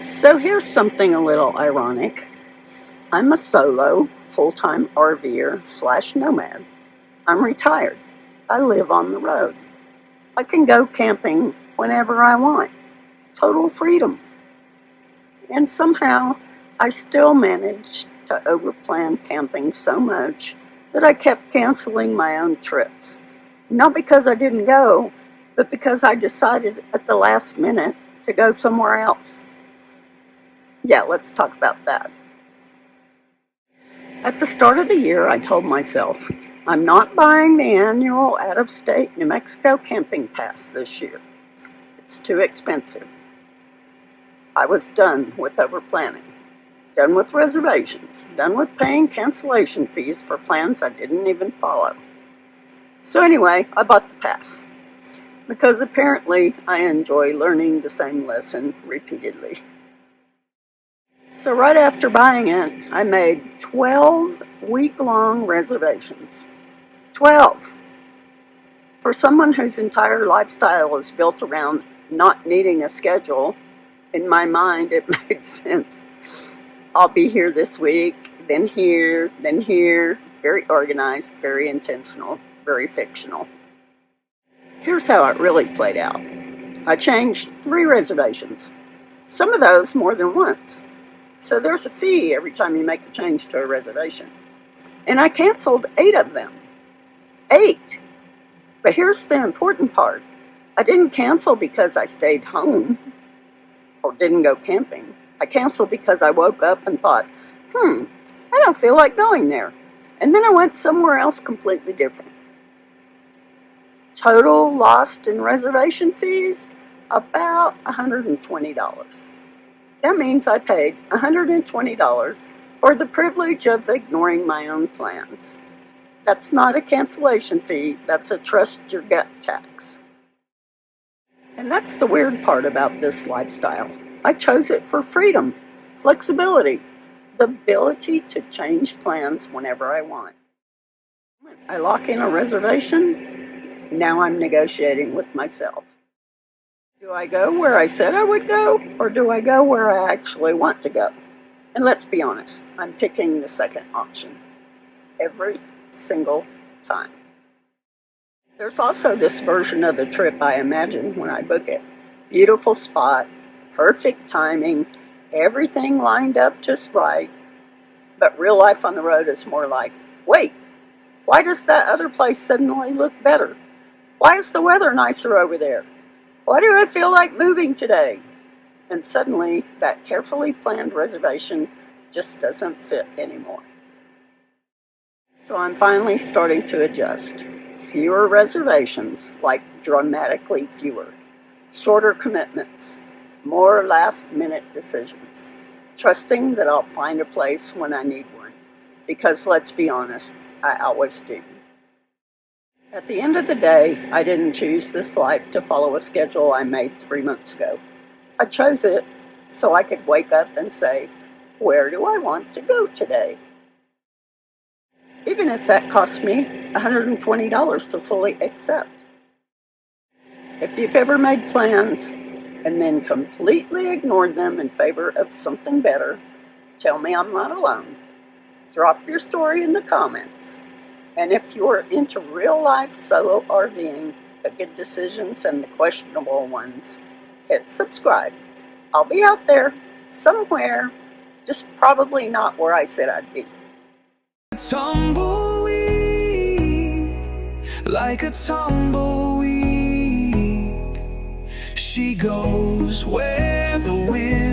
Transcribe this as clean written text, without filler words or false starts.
So here's something a little ironic. I'm a solo, full-time RVer slash nomad. I'm retired. I live on the road. I can go camping whenever I want. Total freedom. And somehow I still managed to overplan camping so much that I kept canceling my own trips. Not because I didn't go, but because I decided at the last minute to go somewhere else. Yeah, let's talk about that. At the start of the year, I told myself, I'm not buying the annual out-of-state New Mexico camping pass this year. It's too expensive. I was done with overplanning, done with reservations, done with paying cancellation fees for plans I didn't even follow. So anyway, I bought the pass, because apparently I enjoy learning the same lesson repeatedly. So right after buying it, I made 12 week-long reservations. 12! For someone whose entire lifestyle is built around not needing a schedule, in my mind it made sense. I'll be here this week, then here, very organized, very intentional, very fictional. Here's how it really played out. I changed 3 reservations, some of those more than once. So there's a fee every time you make a change to a reservation. And I canceled 8 of them. 8! But here's the important part. I didn't cancel because I stayed home or didn't go camping. I canceled because I woke up and thought, I don't feel like going there. And then I went somewhere else completely different. Total lost in reservation fees, about $120. That means I paid $120 for the privilege of ignoring my own plans. That's not a cancellation fee, that's a trust your gut tax. And that's the weird part about this lifestyle. I chose it for freedom, flexibility, the ability to change plans whenever I want. I lock in a reservation, now I'm negotiating with myself. Do I go where I said I would go, or do I go where I actually want to go? And let's be honest, I'm picking the second option every single time. There's also this version of the trip I imagine when I book it. Beautiful spot, perfect timing, everything lined up just right. But real life on the road is more like, wait, why does that other place suddenly look better? Why is the weather nicer over there? Why do I feel like moving today? And suddenly, that carefully planned reservation just doesn't fit anymore. So I'm finally starting to adjust. Fewer reservations, like dramatically fewer. Shorter commitments. More last-minute decisions. Trusting that I'll find a place when I need one. Because let's be honest, I always do. At the end of the day, I didn't choose this life to follow a schedule I made 3 months ago. I chose it so I could wake up and say, where do I want to go today? Even if that cost me $120 to fully accept. If you've ever made plans and then completely ignored them in favor of something better, tell me I'm not alone. Drop your story in the comments. And if you're into real-life solo RVing, the good decisions and the questionable ones, hit subscribe. I'll be out there, somewhere, just probably not where I said I'd be. Tumbleweed, like a tumbleweed, she goes where the wind